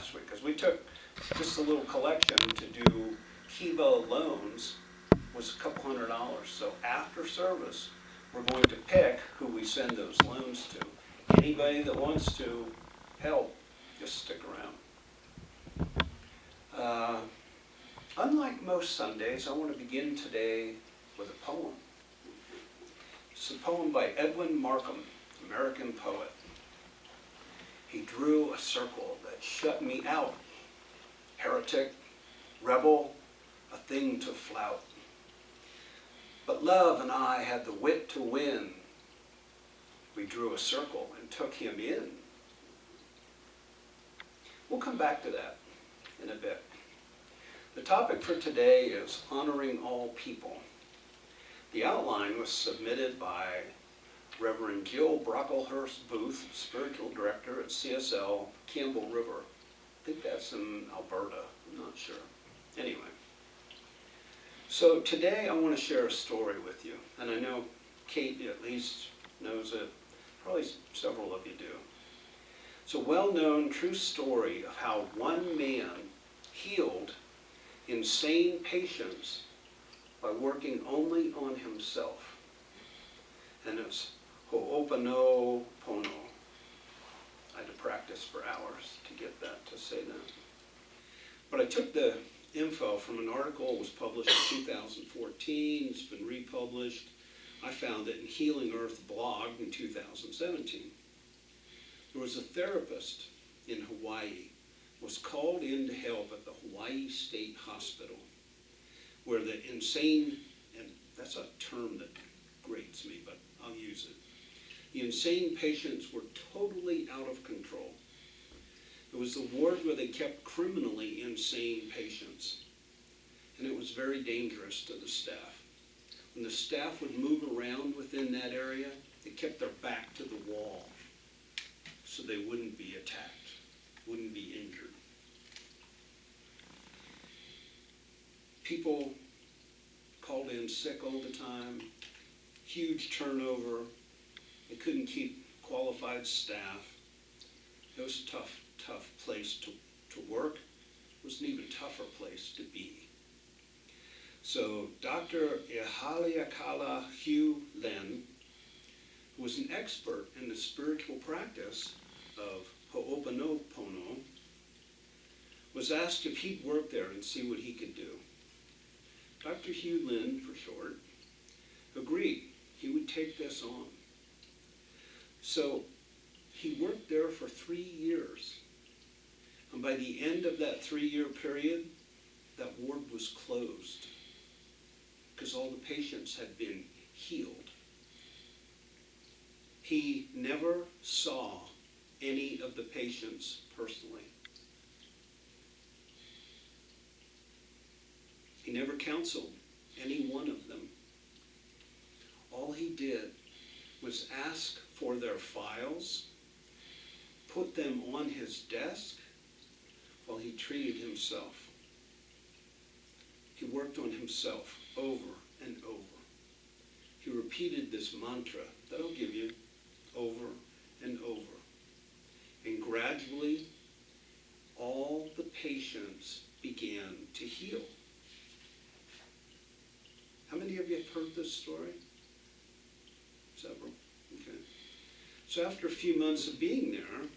last week, because we took just a little collection to do Kiva loans, was a couple $100. So after service, we're going to pick who we send those loans to. Anybody that wants to help, just stick around. Unlike most Sundays, I want to begin today with a poem. It's a poem by Edwin Markham, American poet. He drew a circle that shut me out. Heretic, rebel, a thing to flout. But love and I had the wit to win. We drew a circle and took him in. We'll come back to that in a bit. The topic for today is honoring all people. The outline was submitted by Reverend Gil Brocklehurst Booth, Spiritual Director at CSL, Campbell River. I think that's in Alberta, I'm not sure. Anyway, so today I want to share a story with you, and I know Kate at least knows it, probably several of you do. It's a well-known true story of how one man healed insane patients by working only on himself. And it's Ho'oponopono. I had to practice for hours to get that, to say that. But I took the info from an article that was published in 2014. It's been republished. I found it in Healing Earth blog in 2017. There was a therapist in Hawaii, was called in to help at the Hawaii State Hospital, where the insane, and that's a term that grates me, but I'll use it. The insane patients were totally out of control. It was the ward where they kept criminally insane patients, and it was very dangerous to the staff. When the staff would move around within that area, they kept their back to the wall so they wouldn't be attacked, wouldn't be injured. People called in sick all the time, huge turnover. They couldn't keep qualified staff. It was a tough place to work. It was an even tougher place to be. So Dr. Ihaliakala Hugh Len, who was an expert in the spiritual practice of Ho'oponopono, was asked if he'd work there and see what he could do. Dr. Hugh Len, for short, agreed he would take this on. So he worked there for 3 years. And by the end of that 3-year period, that ward was closed because all the patients had been healed. He never saw any of the patients personally. He never counseled any one of them. All he did was ask for their files, put them on his desk while he treated himself. He worked on himself over and over. He repeated this mantra that I'll give you over and over. And gradually, all the patients began to heal. How many of you have heard this story? Several. Okay. So after a few months of being there,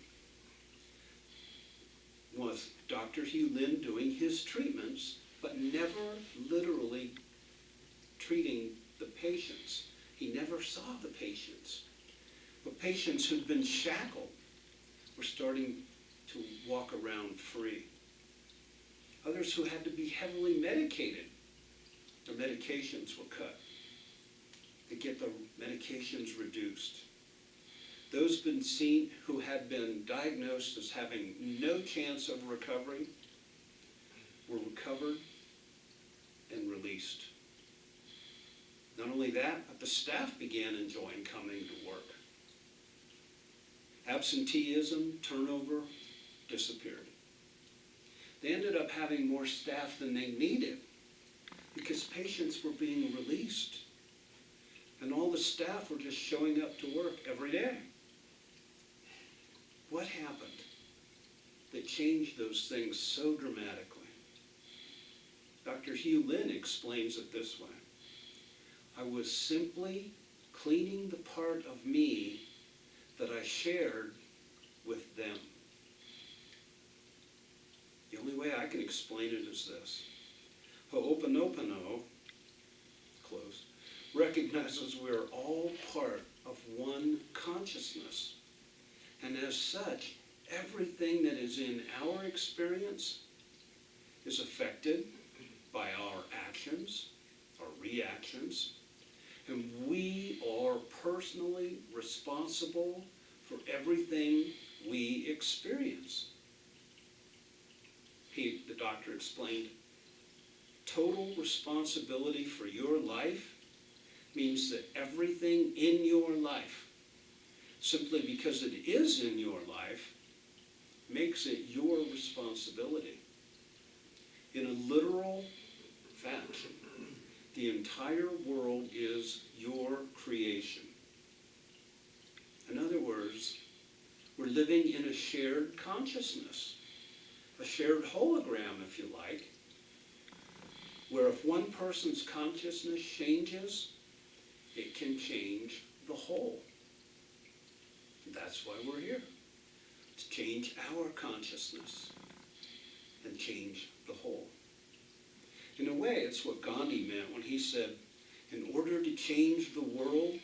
with Dr. Hugh Len doing his treatments, but never literally treating the patients. He never saw the patients. But patients who'd been shackled were starting to walk around free. Others who had to be heavily medicated, their medications were cut. They get the medications reduced. Those been seen who had been diagnosed as having no chance of recovery were recovered and released. Not only that, but the staff began enjoying coming to work. Absenteeism, turnover, disappeared. They ended up having more staff than they needed because patients were being released. And all the staff were just showing up to work every day. What happened? that changed those things so dramatically. Dr. Hugh Lin explains it this way. I was simply cleaning the part of me that I shared with them. The only way I can explain it is this. Ho'oponopono, close, recognizes we're all part of one consciousness. And as such, everything that is in our experience is affected by our actions, our reactions, and we are personally responsible for everything we experience. The doctor explained, total responsibility for your life means that everything in your life, simply because it is in your life, makes it your responsibility. In a literal fashion, the entire world is your creation. In other words, we're living in a shared consciousness, a shared hologram, if you like, where if one person's consciousness changes, it can change the whole. That's why we're here, to change our consciousness and change the whole. In a way, it's what Gandhi meant when he said, in order to change the world,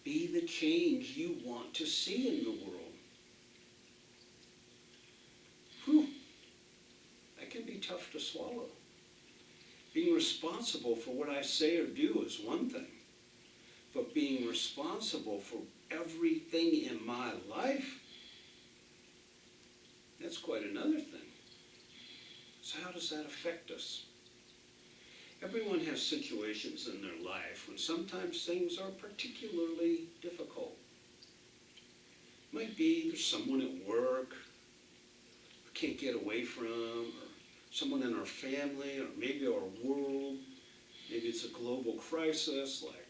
be the change you want to see in the world. Whew, that can be tough to swallow. Being responsible for what I say or do is one thing, but being responsible for everything in my life, that's quite another thing. So how does that affect us? Everyone has situations in their life when sometimes things are particularly difficult. Might be there's someone at work we can't get away from, or someone in our family, or maybe our world. Maybe it's a global crisis like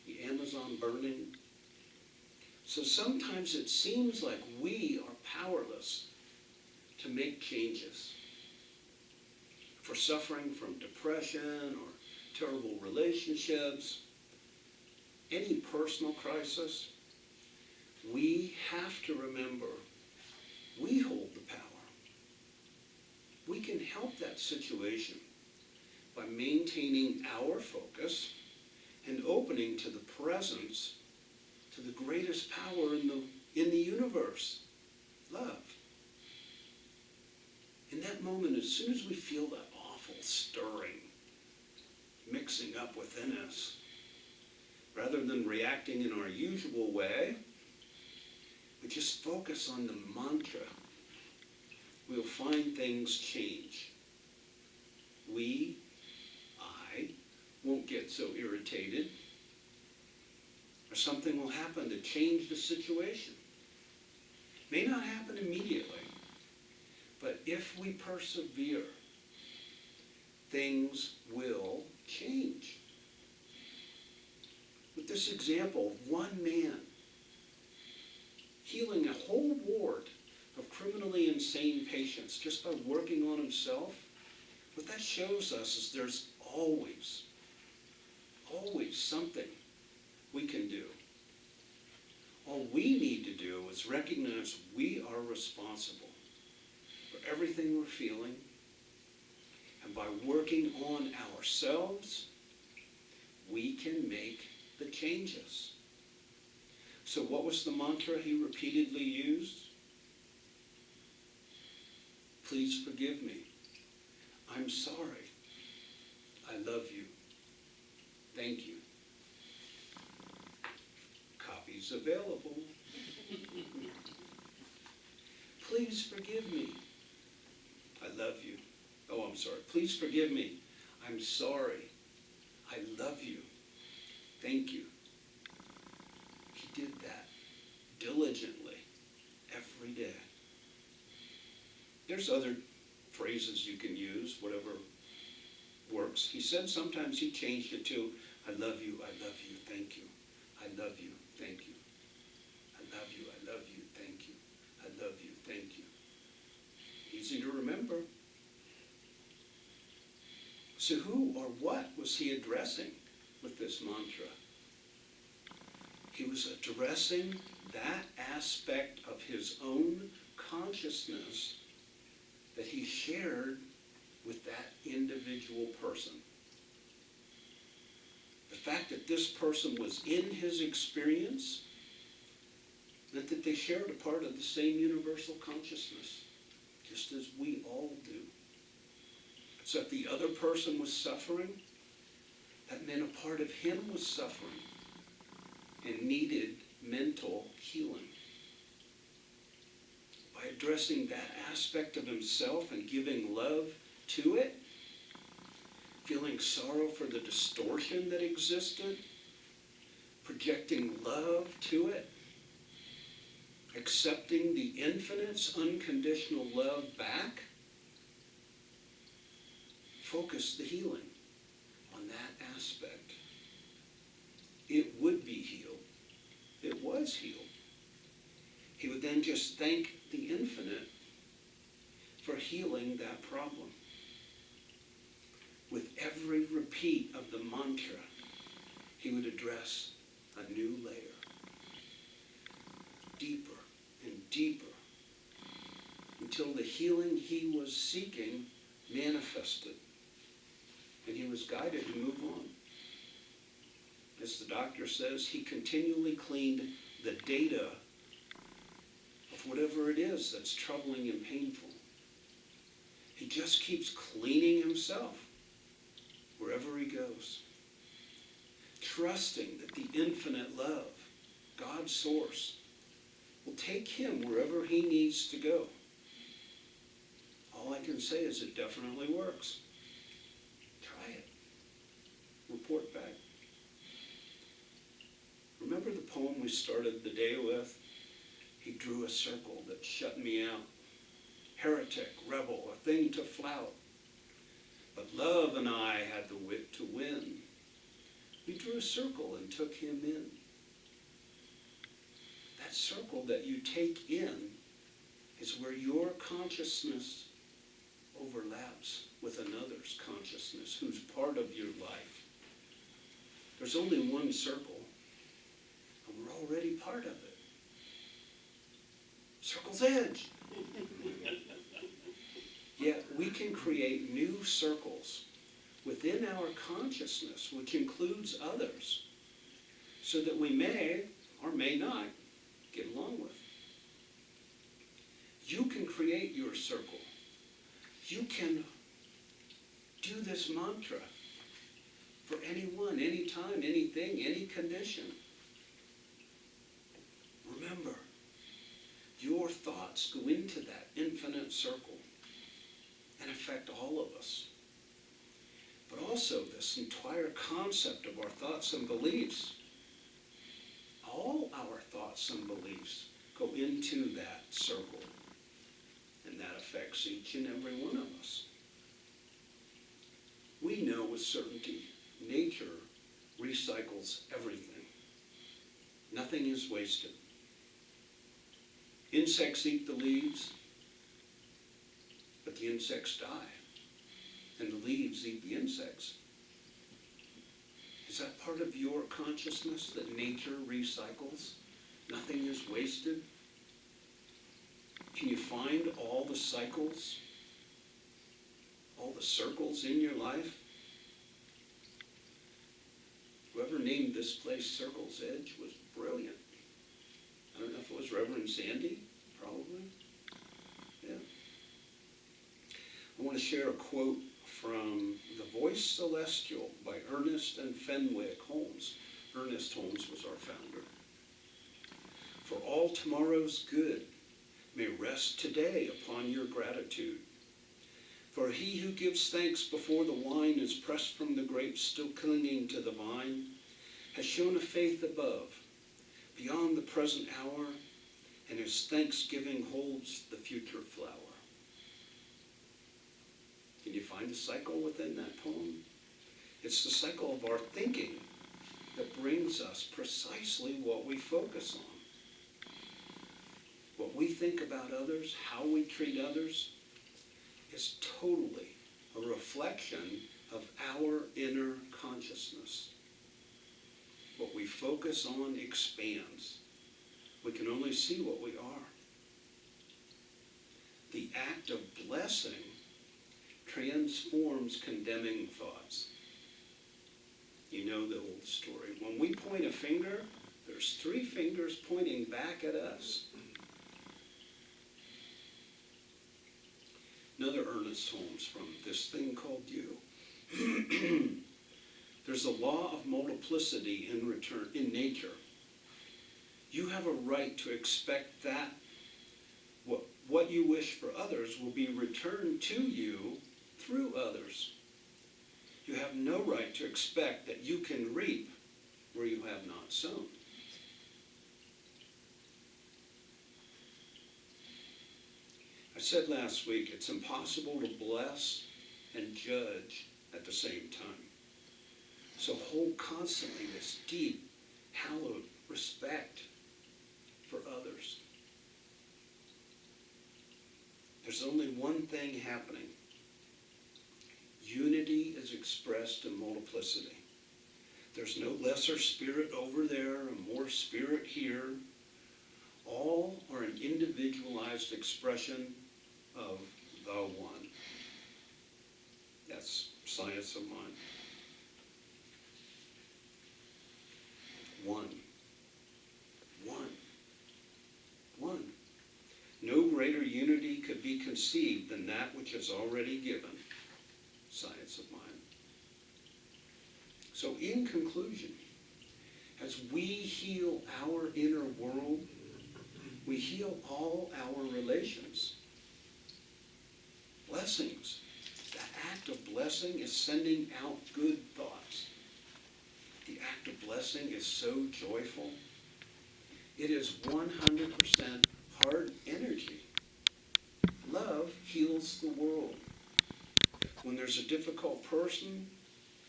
the Amazon burning. So sometimes it seems like we are powerless to make changes. If we're suffering from depression or terrible relationships, any personal crisis, we have to remember we hold the power. We can help that situation by maintaining our focus and opening to the presence, to the greatest power in the universe, love. In that moment, as soon as we feel that awful stirring, mixing up within us, rather than reacting in our usual way, we just focus on the mantra. We'll find things change. I, won't get so irritated, or something will happen to change the situation. May not happen immediately, but if we persevere, things will change. With this example of one man healing a whole ward of criminally insane patients just by working on himself, what that shows us is there's always something we can do. All we need to do is recognize we are responsible for everything we're feeling, and by working on ourselves, we can make the changes. So what was the mantra he repeatedly used? Please forgive me. I'm sorry. I love you. Thank you. Copies available. Please forgive me. I love you. Oh, I'm sorry. Please forgive me. I'm sorry. I love you. Thank you. He did that diligently every day. There's other phrases you can use, whatever works. He said sometimes he changed it to, I love you, thank you. I love you, thank you. I love you, thank you. I love you, thank easy to remember. So who or what was he addressing with this mantra? He was addressing that aspect of his own consciousness that he shared with that individual person. The fact that this person was in his experience meant that they shared a part of the same universal consciousness, just as we all do. So if the other person was suffering, that meant a part of him was suffering and needed mental healing. By addressing that aspect of himself and giving love to it, feeling sorrow for the distortion that existed, projecting love to it, accepting the infinite's unconditional love back, focus the healing on that aspect. It would be healed. It was healed. He would then just thank the infinite for healing that problem. With every repeat of the mantra, he would address a new layer. Deeper and deeper, until the healing he was seeking manifested, and he was guided to move on. As the doctor says, he continually cleaned the data of whatever it is that's troubling and painful. He just keeps cleaning himself wherever he goes, trusting that the infinite love, God's source, will take him wherever he needs to go. All I can say is it definitely works. Try it. Report back. Remember the poem we started the day with? He drew a circle that shut me out. Heretic, rebel, a thing to flout. But love and I had the wit to win. We drew a circle and took him in. That circle that you take in is where your consciousness overlaps with another's consciousness who's part of your life. There's only one circle, and we're already part of it. Circle's edge. Yet we can create new circles within our consciousness, which includes others, so that we may or may not get along with. You can create your circle. You can do this mantra for anyone, anytime, anything, any condition. Remember, your thoughts go into that infinite circle and affect all of us. But also this entire concept of our thoughts and beliefs, all our thoughts and beliefs go into that circle, and that affects each and every one of us. We know with certainty nature recycles everything. Nothing is wasted. Insects eat the leaves, but the insects die, and the leaves eat the insects. Is that part of your consciousness, that nature recycles? Nothing is wasted? Can you find all the cycles, all the circles in your life? Whoever named this place Circle's Edge was brilliant. I don't know if it was Reverend Sandy, probably. Yeah. I want to share a quote from The Voice Celestial by Ernest and Fenwick Holmes. Ernest Holmes was our founder. For all tomorrow's good may rest today upon your gratitude. For he who gives thanks before the wine is pressed from the grapes still clinging to the vine, has shown a faith above, beyond the present hour, and his thanksgiving holds the future flower. Can you find a cycle within that poem? It's the cycle of our thinking that brings us precisely what we focus on. What we think about others, how we treat others, is totally a reflection of our inner consciousness. What we focus on expands. We can only see what we are. The act of blessing transforms condemning thoughts. You know the old story. When we point a finger, there's 3 fingers pointing back at us. Another Ernest Holmes from This Thing Called You. There's a law of multiplicity in nature. You have a right to expect that what you wish for others will be returned to you through others. You have no right to expect that you can reap where you have not sown. I said last week, it's impossible to bless and judge at the same time. So hold constantly this deep, hallowed respect for others. There's only one thing happening. Unity is expressed in multiplicity. There's no lesser spirit over there and more spirit here. All are an individualized expression of the one. That's science of mind. One. No greater unity could be conceived than that which is already given. Science of mind. So in conclusion, as we heal our inner world, we heal all our relations. Blessings. The act of blessing is sending out good thoughts. The act of blessing is so joyful. It is 100% heart energy. Love heals the world. When there's a difficult person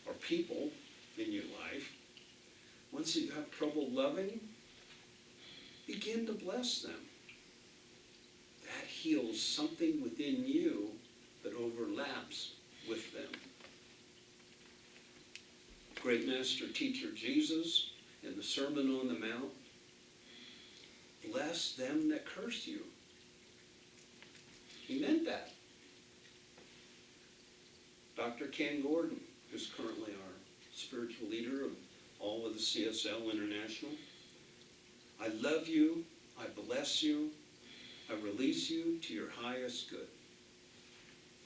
or people in your life, once you have trouble loving, begin to bless them. That heals something within you that overlaps with them. Great Master Teacher Jesus in the Sermon on the Mount, bless them that curse you. He meant that. Dr. Ken Gordon, who's currently our spiritual leader of all of the CSL International, I love you, I bless you, I release you to your highest good.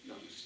Namaste.